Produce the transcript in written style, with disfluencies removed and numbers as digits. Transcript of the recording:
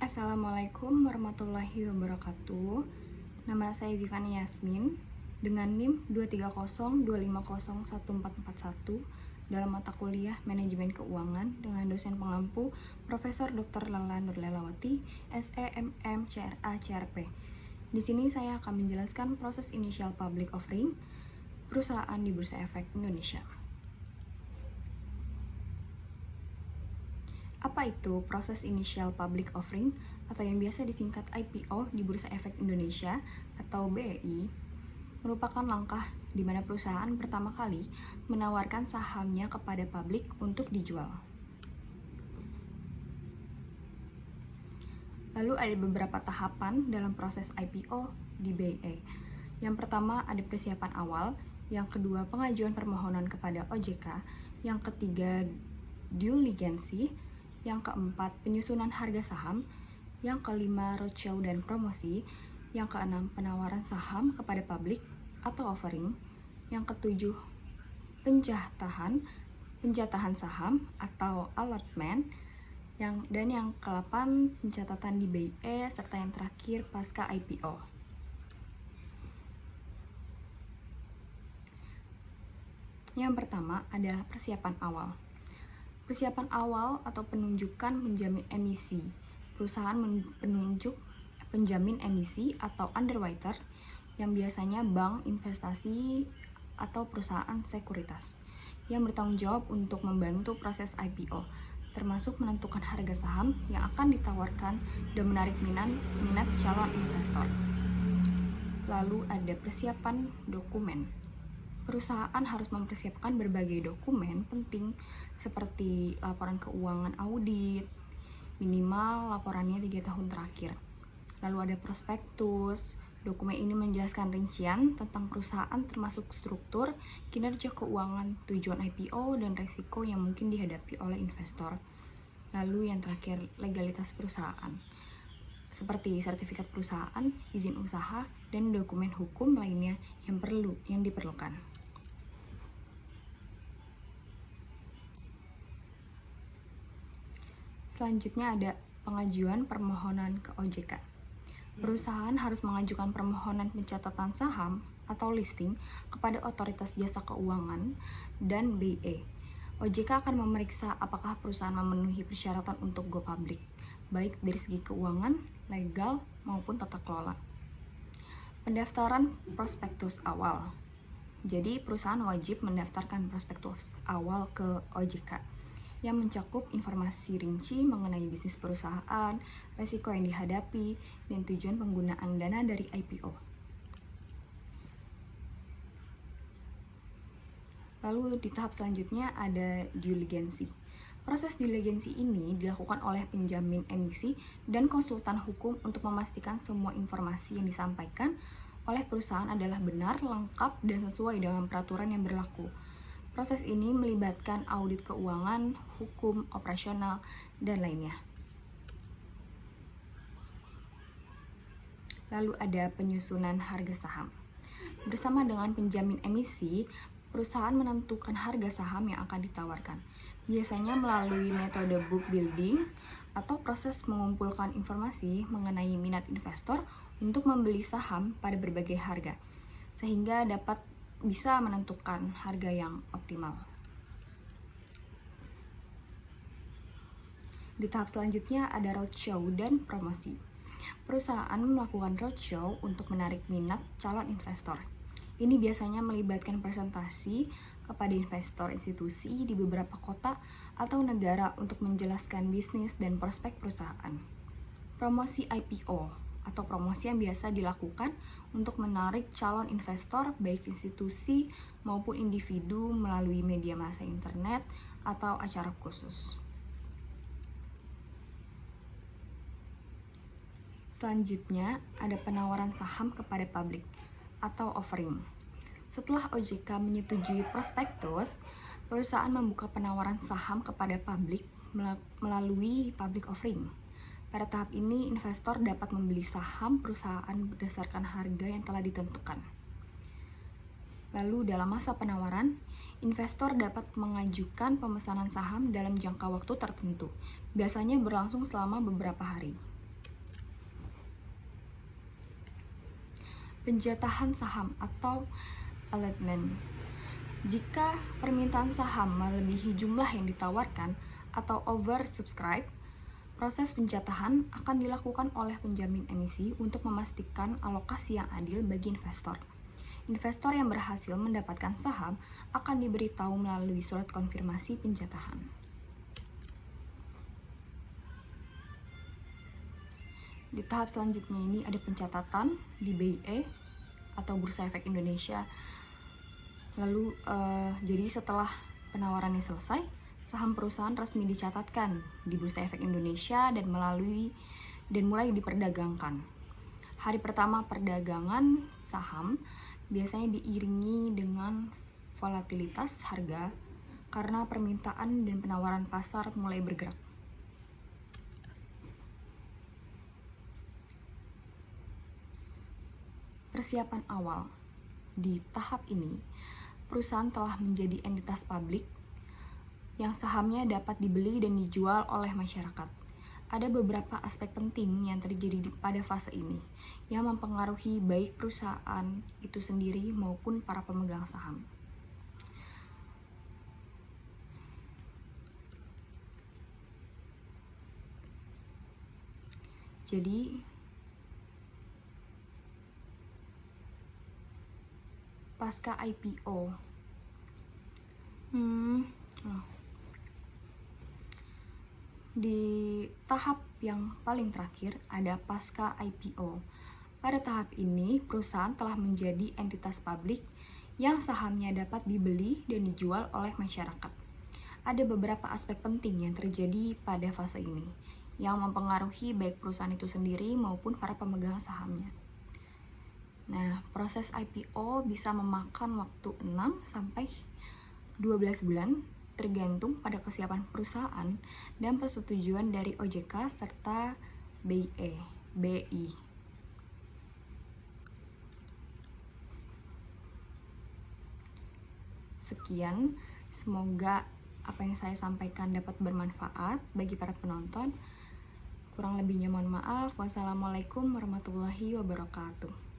Assalamualaikum warahmatullahi wabarakatuh. Nama saya Zivani Yasmin dengan NIM 23025014441 dalam mata kuliah Manajemen Keuangan dengan dosen pengampu Profesor Dr. Lala Nurlelawati, SEMM CRA CRP. Di sini saya akan menjelaskan proses initial public offering perusahaan di Bursa Efek Indonesia. Apa itu proses initial public offering atau yang biasa disingkat IPO di Bursa Efek Indonesia atau BEI? Merupakan langkah di mana perusahaan pertama kali menawarkan sahamnya kepada publik untuk dijual. Lalu ada beberapa tahapan dalam proses IPO di BEI. Yang pertama ada persiapan awal, yang kedua pengajuan permohonan kepada OJK, yang ketiga due diligence, yang keempat penyusunan harga saham, yang kelima roadshow dan promosi, yang keenam penawaran saham kepada publik atau offering, yang ketujuh penjatahan saham atau allotment, dan yang ke-8 pencatatan di BEI, serta yang terakhir pasca IPO. Yang pertama adalah persiapan awal. Persiapan awal atau penunjukan penjamin emisi. Perusahaan penunjuk penjamin emisi atau underwriter yang biasanya bank, investasi, atau perusahaan sekuritas yang bertanggung jawab untuk membantu proses IPO, termasuk menentukan harga saham yang akan ditawarkan dan menarik minat calon investor. Lalu ada persiapan dokumen. Perusahaan harus mempersiapkan berbagai dokumen penting seperti laporan keuangan audit, minimal laporannya 3 tahun terakhir. Lalu ada prospektus. Dokumen ini menjelaskan rincian tentang perusahaan termasuk struktur, kinerja keuangan, tujuan IPO, dan resiko yang mungkin dihadapi oleh investor. Lalu yang terakhir, legalitas perusahaan, seperti sertifikat perusahaan, izin usaha, dan dokumen hukum lainnya yang diperlukan. Selanjutnya ada pengajuan permohonan ke OJK. Perusahaan harus mengajukan permohonan pencatatan saham atau listing kepada Otoritas Jasa Keuangan dan BE. OJK akan memeriksa apakah perusahaan memenuhi persyaratan untuk go public, baik dari segi keuangan, legal, maupun tata kelola. Pendaftaran prospektus awal. Jadi perusahaan wajib mendaftarkan prospektus awal ke OJK yang mencakup informasi rinci mengenai bisnis perusahaan, resiko yang dihadapi, dan tujuan penggunaan dana dari IPO. Lalu di tahap selanjutnya ada due diligence. Proses due diligence ini dilakukan oleh penjamin emisi dan konsultan hukum untuk memastikan semua informasi yang disampaikan oleh perusahaan adalah benar, lengkap, dan sesuai dengan peraturan yang berlaku. Proses ini melibatkan audit keuangan, hukum, operasional, dan lainnya. Lalu ada penyusunan harga saham. Bersama dengan penjamin emisi, perusahaan menentukan harga saham yang akan ditawarkan. Biasanya melalui metode book building atau proses mengumpulkan informasi mengenai minat investor untuk membeli saham pada berbagai harga, sehingga dapat bisa menentukan harga yang optimal. Di tahap selanjutnya ada roadshow dan promosi. Perusahaan melakukan roadshow untuk menarik minat calon investor. Ini biasanya melibatkan presentasi kepada investor institusi di beberapa kota atau negara untuk menjelaskan bisnis dan prospek perusahaan. Promosi IPO atau promosi yang biasa dilakukan untuk menarik calon investor baik institusi maupun individu melalui media massa internet atau acara khusus. Selanjutnya ada penawaran saham kepada publik atau offering. Setelah OJK menyetujui prospektus, perusahaan membuka penawaran saham kepada publik melalui public offering. Pada tahap ini, investor dapat membeli saham perusahaan berdasarkan harga yang telah ditentukan. Lalu dalam masa penawaran, investor dapat mengajukan pemesanan saham dalam jangka waktu tertentu, biasanya berlangsung selama beberapa hari. Penjatahan saham atau allotment. Jika permintaan saham melebihi jumlah yang ditawarkan atau oversubscribe, proses penjatahan akan dilakukan oleh penjamin emisi untuk memastikan alokasi yang adil bagi investor. Investor yang berhasil mendapatkan saham akan diberitahu melalui surat konfirmasi penjatahan. Di tahap selanjutnya ini ada pencatatan di BIE atau Bursa Efek Indonesia. Lalu jadi setelah penawarannya selesai, saham perusahaan resmi dicatatkan di Bursa Efek Indonesia dan mulai diperdagangkan. Hari pertama perdagangan saham biasanya diiringi dengan volatilitas harga karena permintaan dan penawaran pasar mulai bergerak. Persiapan awal. Di tahap ini, perusahaan telah menjadi entitas publik yang sahamnya dapat dibeli dan dijual oleh masyarakat. Ada beberapa aspek penting yang terjadi pada fase ini yang mempengaruhi baik perusahaan itu sendiri maupun para pemegang saham. Jadi, pasca IPO. Di tahap yang paling terakhir ada pasca IPO. Pada tahap ini, perusahaan telah menjadi entitas publik yang sahamnya dapat dibeli dan dijual oleh masyarakat. Ada beberapa aspek penting yang terjadi pada fase ini yang mempengaruhi baik perusahaan itu sendiri maupun para pemegang sahamnya. Nah, proses IPO bisa memakan waktu 6 sampai 12 bulan tergantung pada kesiapan perusahaan dan persetujuan dari OJK serta BI. Sekian, semoga apa yang saya sampaikan dapat bermanfaat bagi para penonton. Kurang lebihnya mohon maaf. Wassalamualaikum warahmatullahi wabarakatuh.